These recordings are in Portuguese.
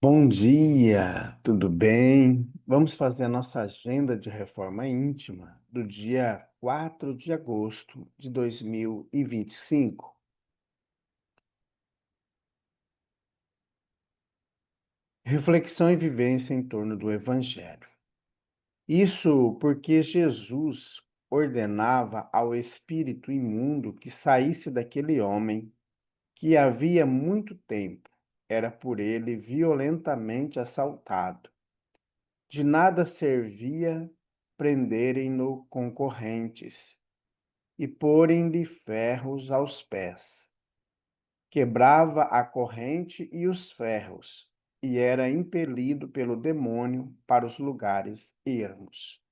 Bom dia, tudo bem? Vamos fazer a nossa agenda de reforma íntima do dia 4 de agosto de 2025. Reflexão e vivência em torno do Evangelho. Isso porque Jesus ordenava ao espírito imundo que saísse daquele homem que havia muito tempo era por ele violentamente assaltado. De nada servia prenderem-no com correntes e porem-lhe ferros aos pés. Quebrava a corrente e os ferros, e era impelido pelo demônio para os lugares ermos.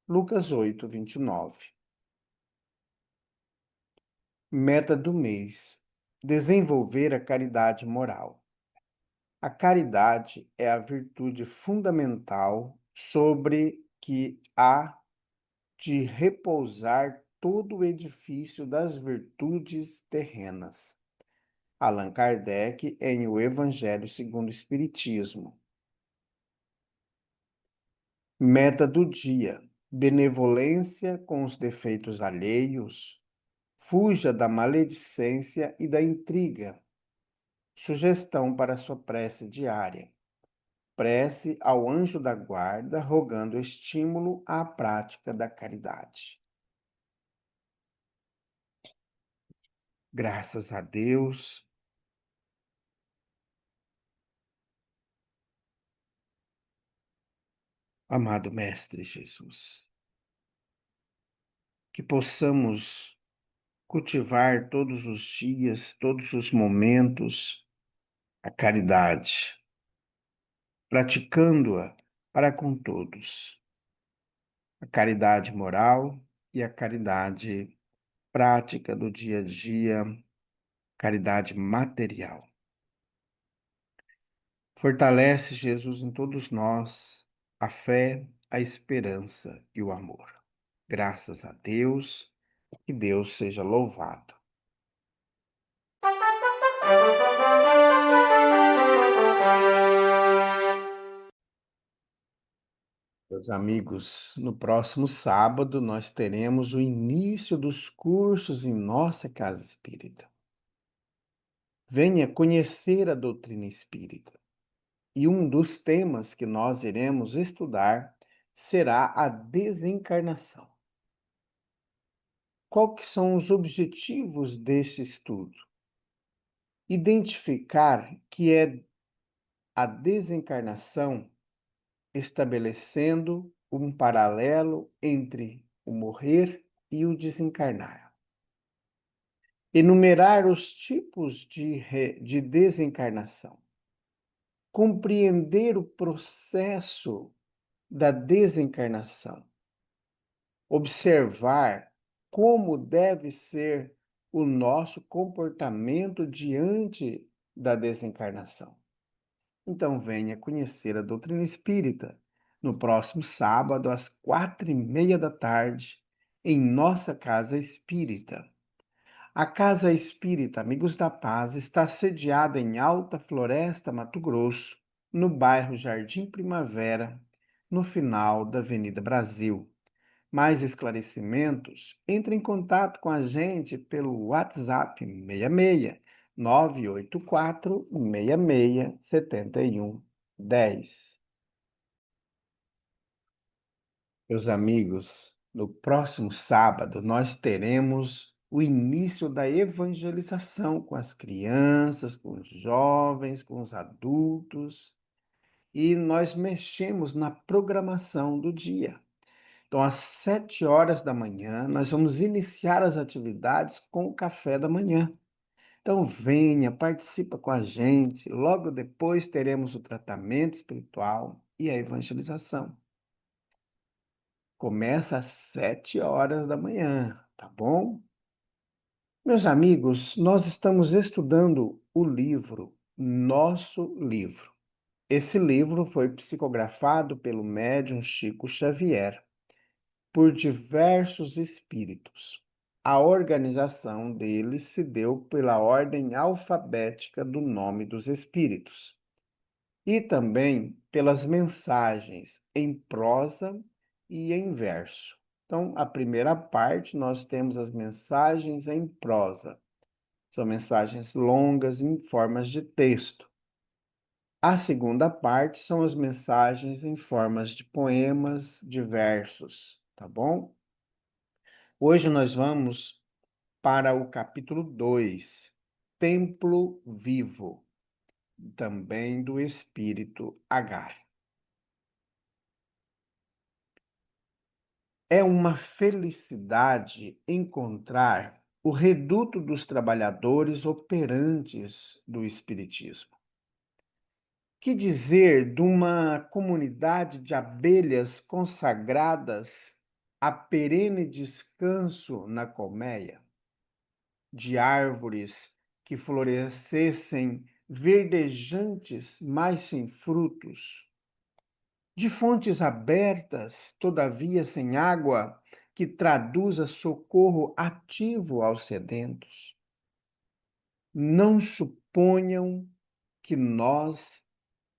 Lucas 8, 29. Meta do mês: desenvolver a caridade moral. A caridade é a virtude fundamental sobre que há de repousar todo o edifício das virtudes terrenas. Allan Kardec, em O Evangelho segundo o Espiritismo. Meta do dia: benevolência com os defeitos alheios. Fuja da maledicência e da intriga. Sugestão para sua prece diária: prece ao anjo da guarda, rogando estímulo à prática da caridade. Graças a Deus, amado Mestre Jesus, que possamos cultivar todos os dias, todos os momentos, a caridade, praticando-a para com todos. A caridade moral e a caridade prática do dia a dia, caridade material. Fortalece, Jesus, em todos nós a fé, a esperança e o amor. Graças a Deus, que Deus seja louvado. Meus amigos, no próximo sábado nós teremos o início dos cursos em nossa casa espírita. Venha conhecer a doutrina espírita. E um dos temas que nós iremos estudar será a desencarnação. Quais que são os objetivos deste estudo? Identificar que é a desencarnação estabelecendo um paralelo entre o morrer e o desencarnar. Enumerar os tipos de desencarnação. Compreender o processo da desencarnação. Observar como deve ser o nosso comportamento diante da desencarnação. Então, venha conhecer a doutrina espírita no próximo sábado, às 4:30 da tarde, em nossa casa espírita. A Casa Espírita Amigos da Paz está sediada em Alta Floresta, Mato Grosso, no bairro Jardim Primavera, no final da Avenida Brasil. Mais esclarecimentos, entre em contato com a gente pelo WhatsApp 66 984 66 7110. Meus amigos, no próximo sábado nós teremos o início da evangelização com as crianças, com os jovens, com os adultos, e nós mexemos na programação do dia. Então, às 7 horas da manhã, nós vamos iniciar as atividades com o café da manhã. Então, venha, participa com a gente. Logo depois teremos o tratamento espiritual e a evangelização. Começa às 7 horas da manhã, tá bom? Meus amigos, nós estamos estudando o livro Nosso Livro. Esse livro foi psicografado pelo médium Chico Xavier por diversos espíritos. A organização dele se deu pela ordem alfabética do Nome dos Espíritos. e também pelas mensagens em prosa e em verso. Então, a primeira parte, nós temos as mensagens em prosa. São mensagens longas em formas de texto. A segunda parte são as mensagens em formas de poemas, de versos, tá bom? Hoje nós vamos para o capítulo 2, Templo Vivo, também do Espírito Agar. É uma felicidade encontrar o reduto dos trabalhadores operantes do Espiritismo. Que dizer de uma comunidade de abelhas consagradas a perene descanso na colmeia, de árvores que florescessem verdejantes, mas sem frutos, de fontes abertas, todavia sem água, que traduza socorro ativo aos sedentos. Não suponham que nós,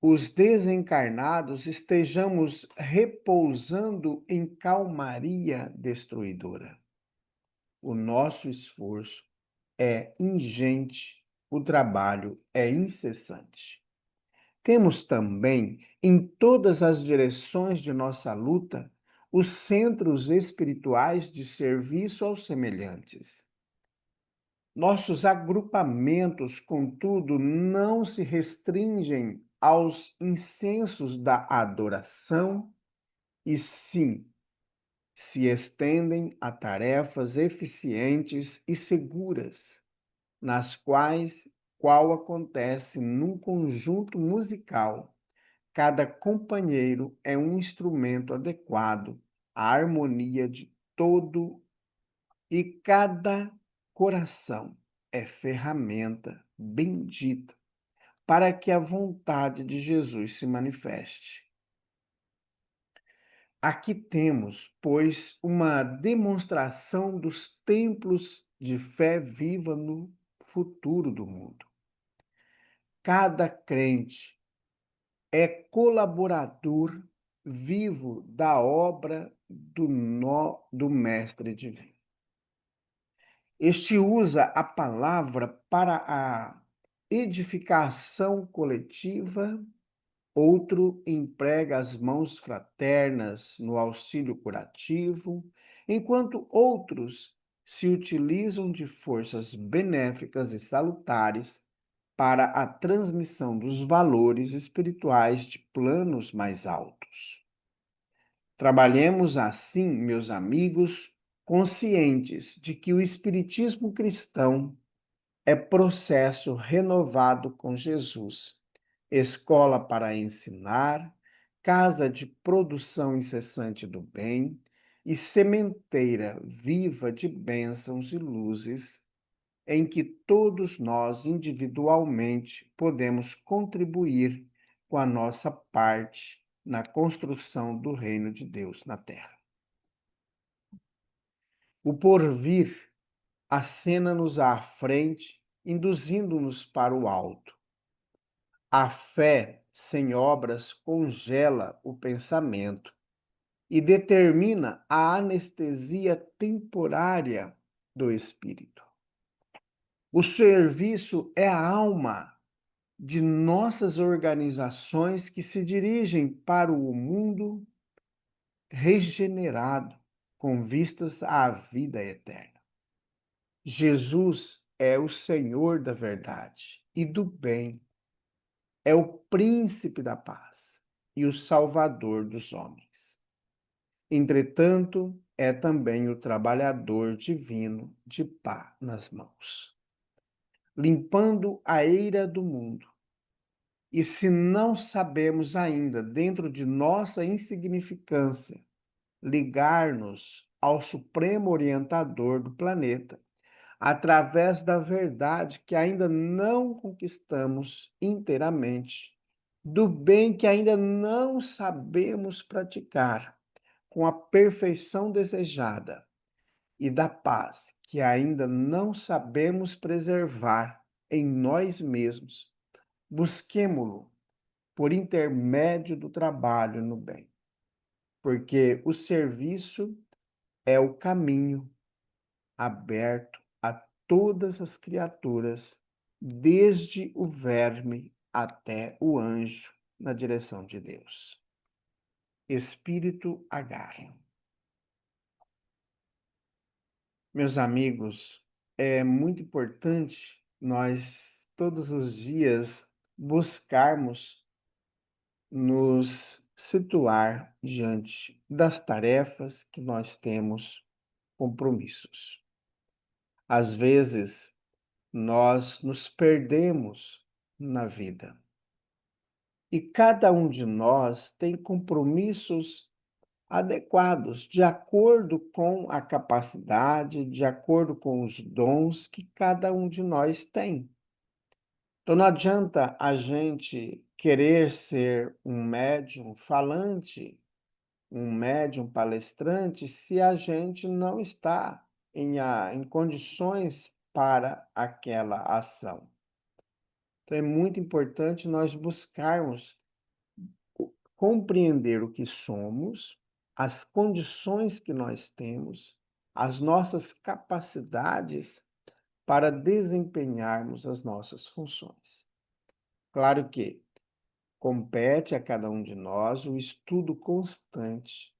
os desencarnados, estejamos repousando em calmaria destruidora. O nosso esforço é ingente, o trabalho é incessante. Temos também, em todas as direções de nossa luta, os centros espirituais de serviço aos semelhantes. Nossos agrupamentos, contudo, não se restringem aos incensos da adoração, e sim se estendem a tarefas eficientes e seguras, nas quais, qual acontece num conjunto musical, cada companheiro é um instrumento adequado à harmonia de todo e cada coração é ferramenta bendita para que a vontade de Jesus se manifeste. Aqui temos, pois, uma demonstração dos templos de fé viva no futuro do mundo. Cada crente é colaborador vivo da obra do Mestre Divino. Este usa a palavra para a edificação coletiva, outro emprega as mãos fraternas no auxílio curativo, enquanto outros se utilizam de forças benéficas e salutares para a transmissão dos valores espirituais de planos mais altos. Trabalhemos assim, meus amigos, conscientes de que o Espiritismo cristão é processo renovado com Jesus, escola para ensinar, casa de produção incessante do bem e sementeira viva de bênçãos e luzes, em que todos nós individualmente podemos contribuir com a nossa parte na construção do reino de Deus na Terra. O porvir acena-nos à frente, induzindo-nos para o alto. A fé sem obras congela o pensamento e determina a anestesia temporária do espírito. O serviço é a alma de nossas organizações que se dirigem para o mundo regenerado, com vistas à vida eterna. Jesus é o Senhor da verdade e do bem, é o príncipe da paz e o salvador dos homens. Entretanto, é também o trabalhador divino de pá nas mãos, limpando a eira do mundo. E se não sabemos ainda, dentro de nossa insignificância, ligar-nos ao Supremo Orientador do planeta, através da verdade que ainda não conquistamos inteiramente, do bem que ainda não sabemos praticar com a perfeição desejada e da paz que ainda não sabemos preservar em nós mesmos, busquemo-lo por intermédio do trabalho no bem, porque o serviço é o caminho aberto a todas as criaturas, desde o verme até o anjo, na direção de Deus. Espírito Agar. Meus amigos, é muito importante nós, todos os dias, buscarmos nos situar diante das tarefas que nós temos compromissos. Às vezes, nós nos perdemos na vida. E cada um de nós tem compromissos adequados, de acordo com a capacidade, de acordo com os dons que cada um de nós tem. Então não adianta a gente querer ser um médium falante, um médium palestrante, se a gente não está em condições para aquela ação. Então é muito importante nós buscarmos compreender o que somos, as condições que nós temos, as nossas capacidades para desempenharmos as nossas funções. Claro que compete a cada um de nós o estudo constante.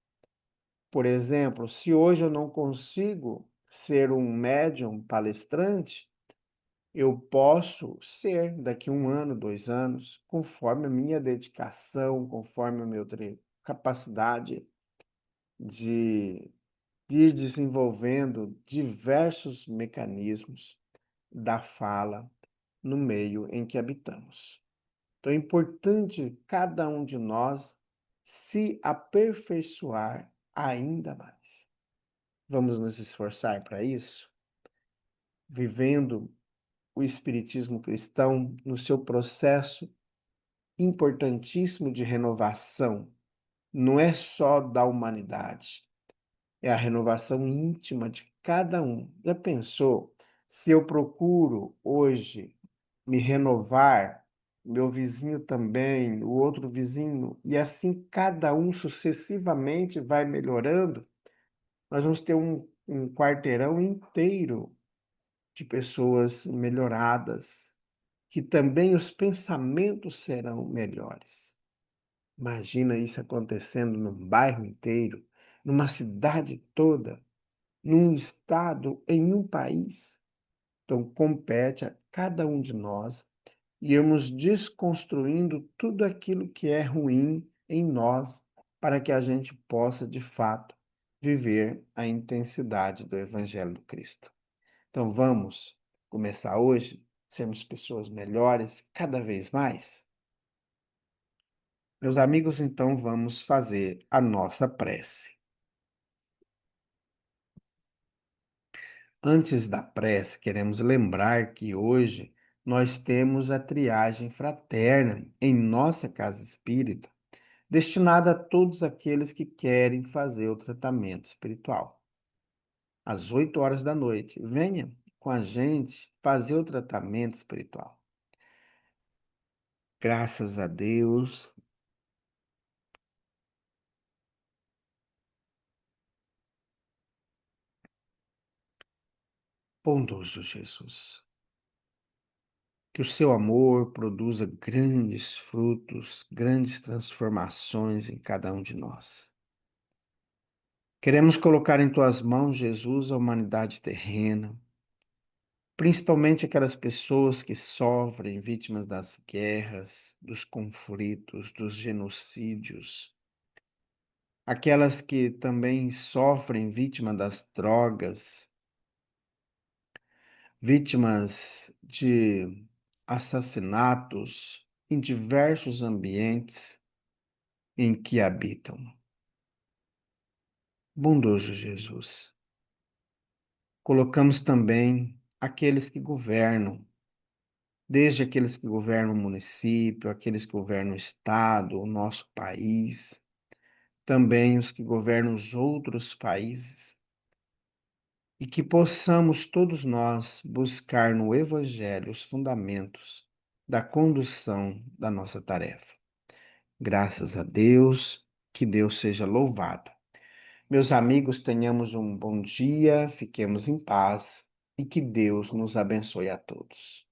Por exemplo, se hoje eu não consigo ser um médium palestrante, eu posso ser daqui 1 ano, 2 anos, conforme a minha dedicação, conforme a minha capacidade de ir desenvolvendo diversos mecanismos da fala no meio em que habitamos. Então é importante cada um de nós se aperfeiçoar ainda mais. Vamos nos esforçar para isso, vivendo o Espiritismo cristão no seu processo importantíssimo de renovação. Não é só da humanidade, é a renovação íntima de cada um. Já pensou se eu procuro hoje me renovar, meu vizinho também, o outro vizinho, e assim cada um sucessivamente vai melhorando? Nós vamos ter um quarteirão inteiro de pessoas melhoradas, que também os pensamentos serão melhores. Imagina isso acontecendo num bairro inteiro, numa cidade toda, num estado, em um país. Então, compete a cada um de nós irmos desconstruindo tudo aquilo que é ruim em nós, para que a gente possa, de fato, viver a intensidade do Evangelho do Cristo. Então, vamos começar hoje, sermos pessoas melhores cada vez mais? Meus amigos, então vamos fazer a nossa prece. Antes da prece, queremos lembrar que hoje nós temos a triagem fraterna em nossa casa espírita, destinada a todos aqueles que querem fazer o tratamento espiritual. Às 8 horas da noite, venha com a gente fazer o tratamento espiritual. Graças a Deus. Bondoso Jesus, que o seu amor produza grandes frutos, grandes transformações em cada um de nós. Queremos colocar em tuas mãos, Jesus, a humanidade terrena, principalmente aquelas pessoas que sofrem, vítimas das guerras, dos conflitos, dos genocídios, aquelas que também sofrem vítima das drogas, vítimas de assassinatos em diversos ambientes em que habitam. Bondoso Jesus, colocamos também aqueles que governam, desde aqueles que governam o município, aqueles que governam o estado, o nosso país, também os que governam os outros países, e que possamos todos nós buscar no Evangelho os fundamentos da condução da nossa tarefa. Graças a Deus, que Deus seja louvado. Meus amigos, tenhamos um bom dia, fiquemos em paz e que Deus nos abençoe a todos.